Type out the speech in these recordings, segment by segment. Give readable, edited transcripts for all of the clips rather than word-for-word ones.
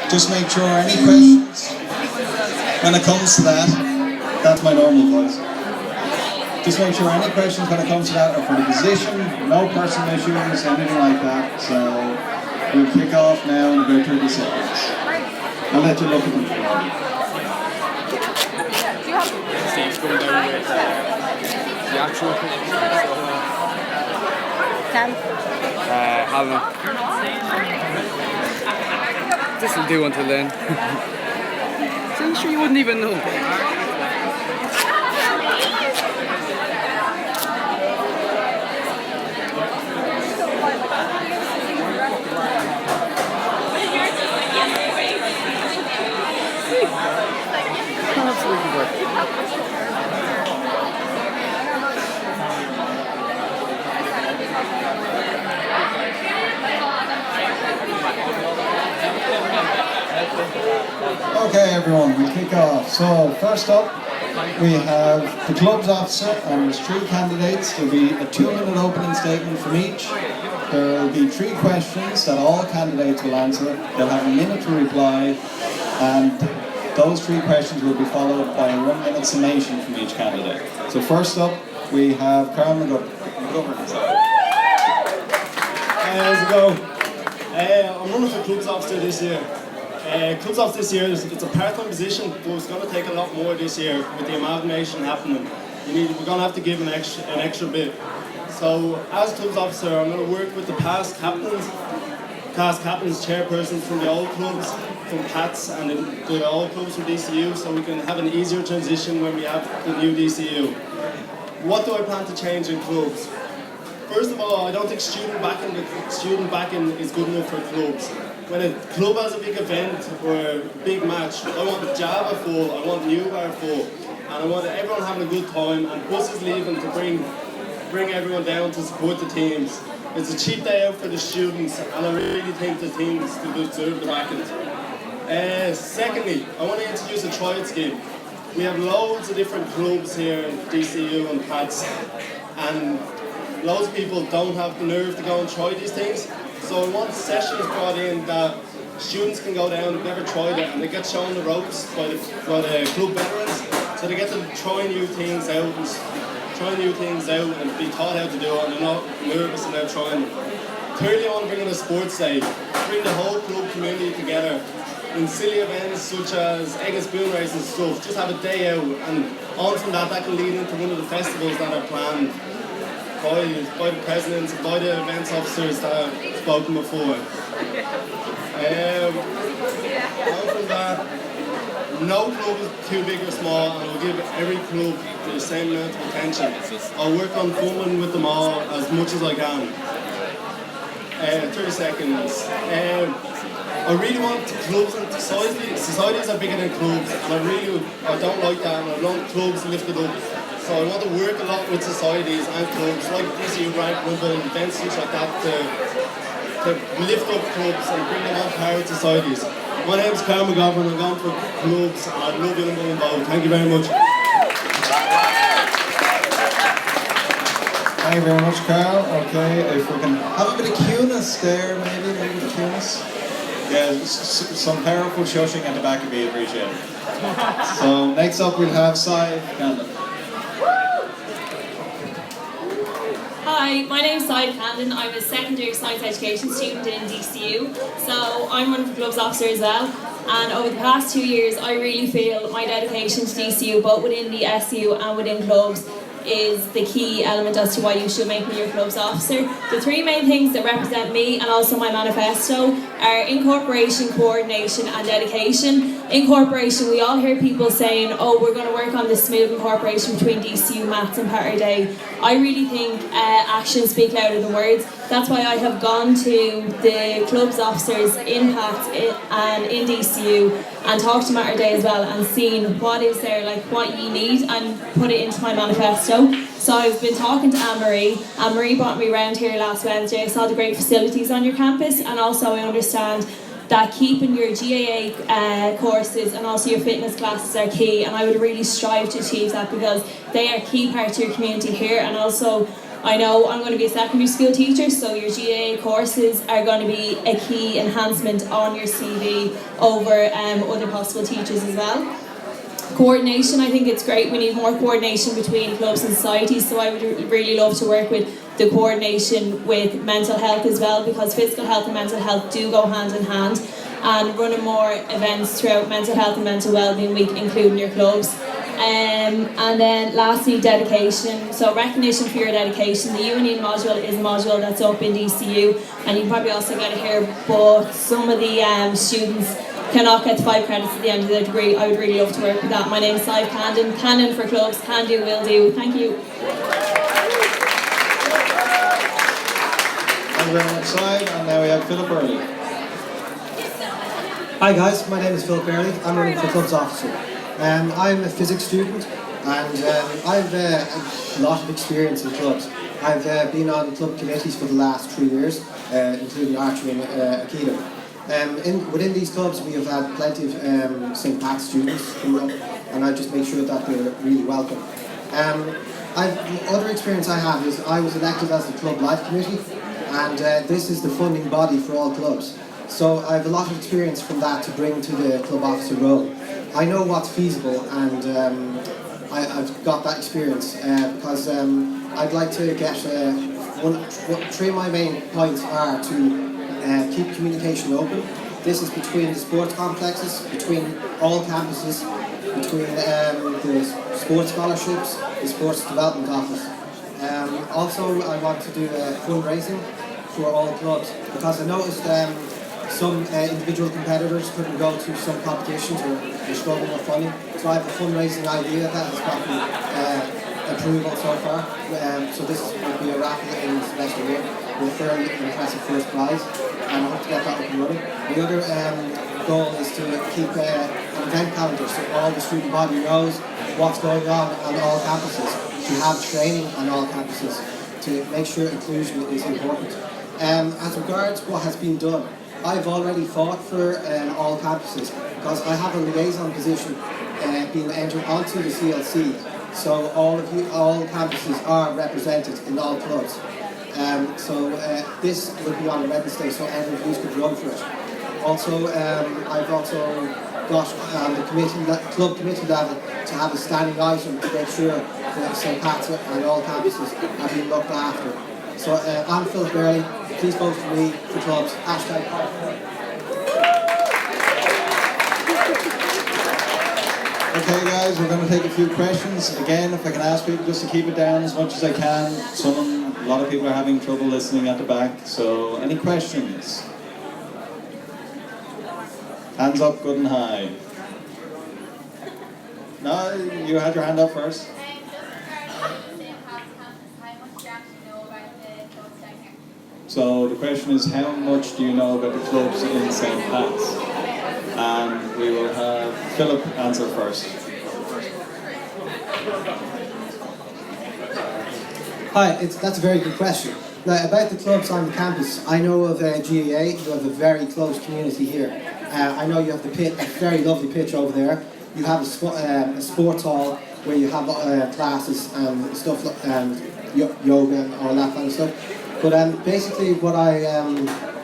just make sure any questions when it comes to that. That's my normal voice. Just make sure any questions when it comes to that are for the position, no personal issues, anything like that. So we'll kick off now in about 30 seconds. I'll let you look at them. Steve's going down with the actual Helen. This will do until then. So I'm sure you wouldn't even know. Okay everyone, we kick off. So first up we have the club's officer, and there's 3 candidates. There'll be a 2-minute opening statement from each. There will be 3 questions that all candidates will answer. They'll have a minute to reply, and those 3 questions will be followed by a 1-minute summation from each candidate. So first up we have Carl McGovern. How's it going? I'm running for club's officer this year. Clubs off this year, it's a part-time position, but it's going to take a lot more this year with the amalgamation happening. We're going to have to give an extra bit. So as clubs officer, I'm going to work with the past captains, chairpersons from the old clubs, from PATS and the old clubs from DCU, so we can have an easier transition when we have the new DCU. What do I plan to change in clubs? First of all, I don't think student backing is good enough for clubs. When a club has a big event or a big match, I want Java full, I want New Bar full, and I want everyone having a good time, and buses leaving to bring everyone down to support the teams. It's a cheap day out for the students, and I really think the teams deserve the backing. Secondly, I want to introduce a triad scheme. We have loads of different clubs here in DCU and PATS, and loads of people don't have the nerve to go and try these things. So I want sessions brought in that students can go down, they've never tried it, and they get shown the ropes by the club veterans. So they get to try new things out and be taught how to do it, and they're not nervous about trying it. Thirdly, I want to bring in a sports day, bring the whole club community together in silly events such as egg and spoon race and stuff. Just have a day out, and on from that can lead into one of the festivals that are planned by the presidents, by the events officers that I've spoken before. On from that, no club is too big or small, and I'll give every club the same amount of attention. I'll work on filming with them all as much as I can. 30 seconds. I really want clubs and societies are bigger than clubs, and I don't like that, and I want clubs lifted up. So I want to work a lot with societies and clubs like DCU Rank Rumble and events such like that to lift up clubs and bring them on par with societies. My name is Carl McGovern, I'm going for clubs, and I'd love you to be involved. Thank you very much. Thank you very much, Carl. Okay, if we can have a bit of cueness there, maybe a bit of cueness. Yeah, some powerful shushing at the back would be appreciated. So next up we'll have Sai Candon. Hi, my name is Sai Candon. I'm a secondary science education student in DCU. So I'm one of the club's officer as well. And over the past 2 years, I really feel my dedication to DCU, both within the SU and within clubs, is the key element as to why you should make me your club's officer. The 3 main things that represent me and also my manifesto are incorporation, coordination and dedication. Incorporation, we all hear people saying, oh, we're going to work on this smooth incorporation between DCU, Maths and Pattern Day. I really think actions speak louder than words. That's why I have gone to the club's officers in PATS and in DCU and talked to Matter Day as well and seen what is there, like what you need, and put it into my manifesto. So I've been talking to Anne-Marie. Anne-Marie brought me around here last Wednesday. I saw the great facilities on your campus, and also I understand that keeping your GAA courses and also your fitness classes are key, and I would really strive to achieve that because they are key part to your community here, and also I know I'm going to be a secondary school teacher, so your GAA courses are going to be a key enhancement on your CV over other possible teachers as well. Coordination, I think it's great. We need more coordination between clubs and societies, so I would really love to work with the coordination with mental health as well, because physical health and mental health do go hand in hand, and running more events throughout Mental Health and Mental Wellbeing Week, including your clubs. And then lastly, dedication. So recognition for your dedication. The union module is a module that's up in DCU, and you probably also get it here, but some of the students cannot get the 5 credits at the end of their degree. I would really love to work with that. My name is Sive Candon. Cannon for clubs, can do, will do. Thank you. Thank you very much, Sive. And now we have Philip Early. Hi guys, my name is Philip Early. I'm running for Clubs Officer. I'm a physics student, and I've a lot of experience in clubs. I've been on club committees for the last 3 years, including archery and aikido. Within these clubs we have had plenty of St. Pat's students come up, and I just make sure that they're really welcome. Other experience I have is I was elected as the Club Life Committee, and this is the funding body for all clubs. So I have a lot of experience from that to bring to the club officer role. I know what's feasible, and I've got that experience because I'd like to get 3 of my main points are to keep communication open. This is between the sports complexes, between all campuses, between the sports scholarships, the sports development office. Also, I want to do fundraising for all clubs, because I noticed some individual competitors couldn't go to some competitions or they're struggling with funding. So I have a fundraising idea that has gotten approval so far. So this will be a raffle in the semester here with a fairly impressive first prize, and I hope to get that up and running. The other goal is to keep an event calendar so all the student body knows what's going on all campuses, to have training on all campuses, to make sure inclusion is important. As regards what has been done, I've already fought for all campuses, because I have a liaison position being entered onto the CLC, so all campuses are represented in all clubs. So this will be on a Wednesday, so every of you could run for it. Also, I've also got the club committee level to have a standing item to make sure that St. Pat's and all campuses are being looked after. So I'm Philip Early. Please vote for me for clubs. #. Okay guys, we're going to take a few questions. Again, if I can ask people just to keep it down as much as I can. A lot of people are having trouble listening at the back. So any questions? Hands up good and high. No, you had your hand up first. So the question is, how much do you know about the clubs in St. Pat's? And we will have Philip answer first. Hi, that's a very good question. Now, about the clubs on the campus, I know of GAA, who have a very close community here. I know you have the pit, a very lovely pitch over there. You have a sports hall where you have classes and stuff like yoga and all that kind of stuff. But basically what I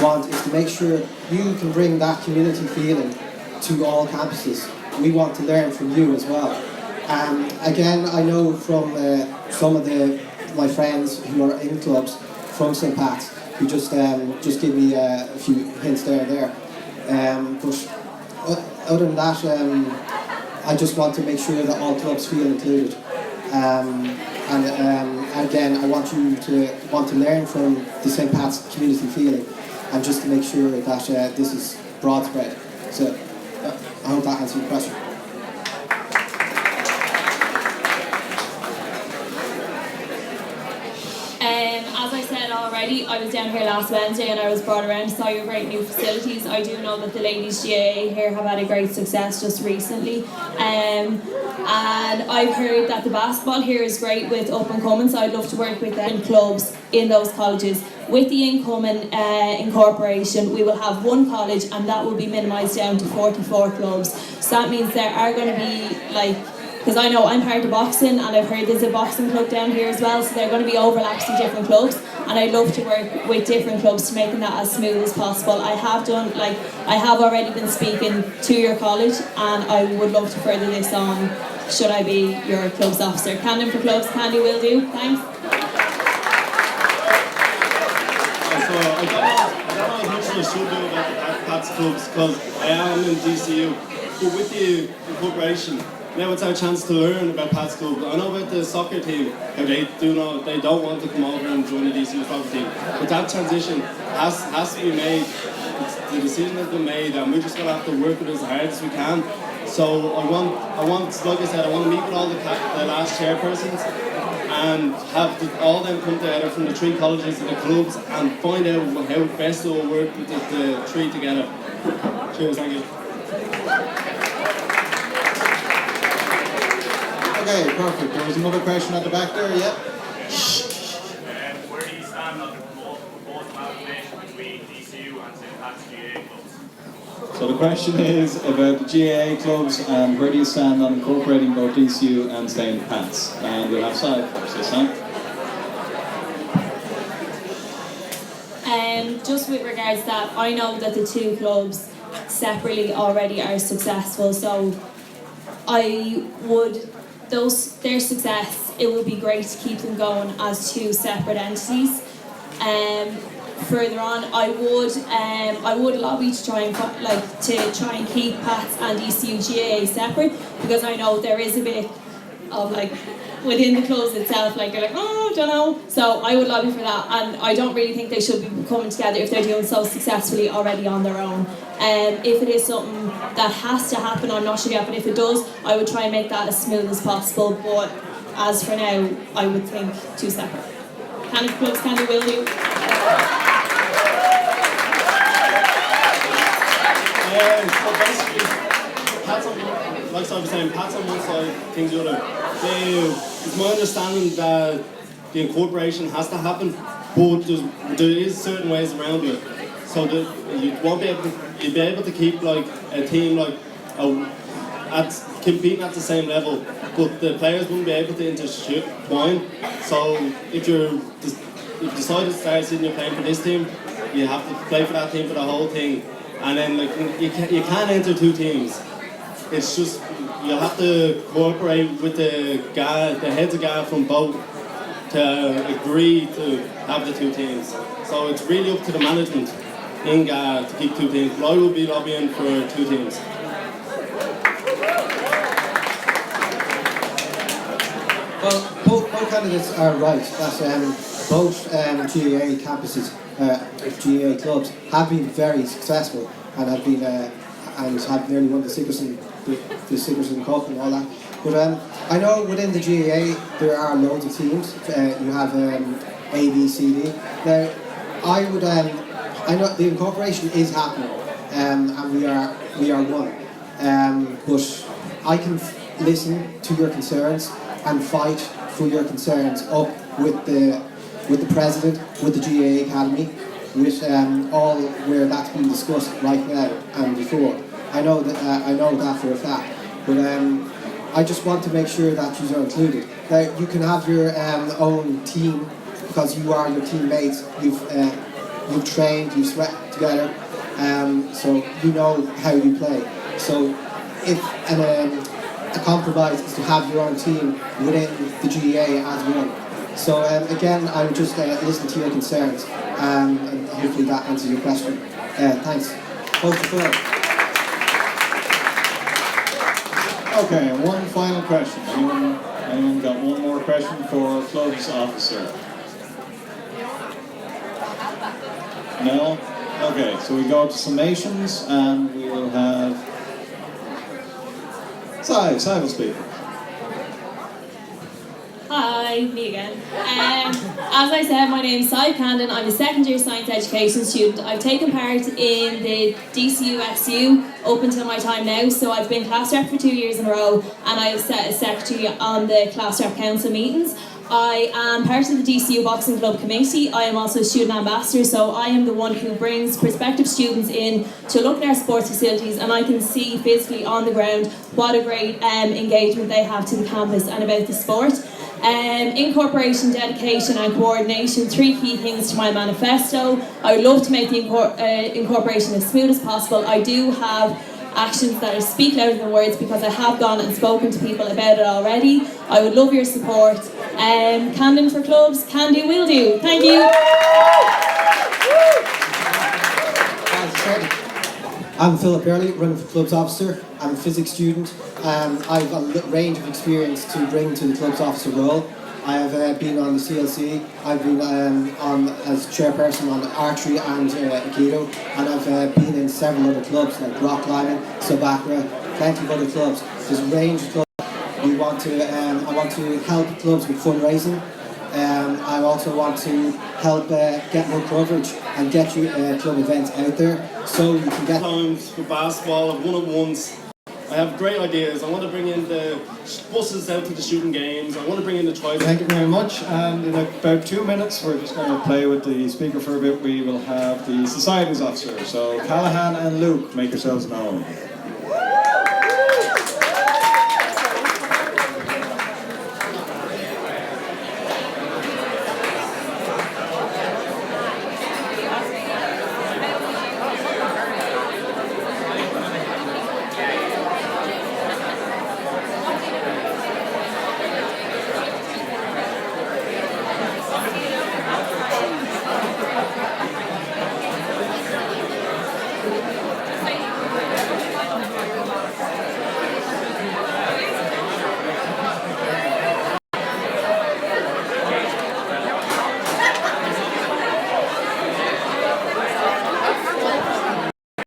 want is to make sure you can bring that community feeling to all campuses. We want to learn from you as well. Again, I know from some of my friends who are in clubs from St. Pat's who just give me a few hints there. But other than that, I just want to make sure that all clubs feel included. Again, I want you to want to learn from the St. Pat's community feeling, and just to make sure that this is broad spread. So I hope that answers your question. As I said already, I was down here last Wednesday and I was brought around to saw your great new facilities. I do know that the ladies GAA here have had a great success just recently. And I've heard that the basketball here is great with up and coming, so I'd love to work with them in clubs in those colleges. With the incoming incorporation, we will have one college and that will be minimised down to 44 clubs. So that means there are going to be because I know I'm part of boxing, and I've heard there's a boxing club down here as well, so there are going to be overlaps in different clubs, and I'd love to work with different clubs to making that as smooth as possible. I have already been speaking to your college, and I would love to further this on should I be your clubs officer. Camden for clubs, Candy will do. Thanks. So I don't know as much as I should do about the Pats clubs because I am in DCU. But with the incorporation, now it's our chance to learn about Pats club. I know about the soccer team, how they don't want to come over and join the DCU soccer team. But that transition has to be made. The decision has been made, and we're just gonna have to work it as hard as we can. So I want, like I said, I want to meet with all the last chairpersons and have all them come together from the three colleges and the clubs and find out how best it will work with the three together. Cheers, thank you. Okay, perfect. There was another question at the back there, yeah? Where do you stand on the proposed amalgamation between DCU and St. Pat's GAA clubs? So the question is about the GAA clubs and where do you stand on incorporating both DCU and St. Pat's? And we'll have Sai first this time. Just with regards to that, I know that the two clubs separately already are successful, so their success, it would be great to keep them going as two separate entities. Further on, I would lobby to try and keep Pats and DCU GAA separate, because I know there is a bit of within the clubs itself, they're like, oh, I don't know. So I would lobby for that, and I don't really think they should be coming together if they're doing so successfully already on their own. If it is something that has to happen, I'm not sure yet, but if it does, I would try and make that as smooth as possible. But as for now, I would think two separate. Candy clubs, Candy will do. So basically, Pat's on, like I was saying, Pat's on one side, things the other. It's my understanding that the incorporation has to happen, but there is certain ways around it. So that you'll be able to keep a team competing at the same level, but the players wouldn't be able to intertwine. So if you decide to start seeing you're playing for this team, you have to play for that team for the whole thing. And then you can't enter two teams. It's just you'll have to cooperate with the heads of GAA from both to agree to have the two teams. So it's really up to the management in GAA to keep two teams. But I will be lobbying for two teams. Well, both candidates are right that both GAA campuses, GAA clubs, have been very successful and have been and have nearly won the Sigerson Cup and all that. But I know within the GAA there are loads of teams. You have A, B, C, D. Now, I know the incorporation is happening, and we are one. But I can listen to your concerns and fight for your concerns up with the president, with the GAA Academy, with all where that's been discussed right now and before. I know that for a fact. But I just want to make sure that you are included. Now you can have your own team because you are your teammates. You've trained, you've sweat together, so you know how you play. So if a compromise is to have your own team within the GAA as one. So again, I would just listen to your concerns, and hopefully that answers your question. Thanks. Vote for Phil. Okay, and one final question. Anyone got one more question for clubs officer? No? Okay, so we go to summations and we will have Sai will speak. Hi, me again. As I said, my name is Sai Candon. I'm a second year science education student. I've taken part in the DCUSU up until my time now, so I've been class rep for 2 years in a row, and I've sat as secretary on the class rep council meetings. I am part of the DCU Boxing Club committee. I am also a student ambassador, so I am the one who brings prospective students in to look at our sports facilities, and I can see physically on the ground what a great engagement they have to the campus and about the sport. Incorporation, dedication and coordination, 3 key things to my manifesto. I would love to make the incorporation as smooth as possible. I do have actions that speak louder than words because I have gone and spoken to people about it already. I would love your support. Camden for clubs, can do, will do. Thank you. I'm Philip Early, running for Clubs Officer. I'm a physics student. I've a range of experience to bring to the Clubs Officer role. I have been on the CLC, I've been on as chairperson on archery and aikido, and I've been in several other clubs like rock climbing, Subacra, plenty of other clubs. There's a range of clubs. I want to help clubs with fundraising. I also want to help get more coverage and get you club events out there so you can get Times for basketball and one-on-ones. I have great ideas. I want to bring in the buses out to the shooting games. I want to bring in the tricycle. Thank you very much. And in about 2 minutes, we're just going to play with the speaker for a bit. We will have the societies officer. So Callahan and Luke, make yourselves known.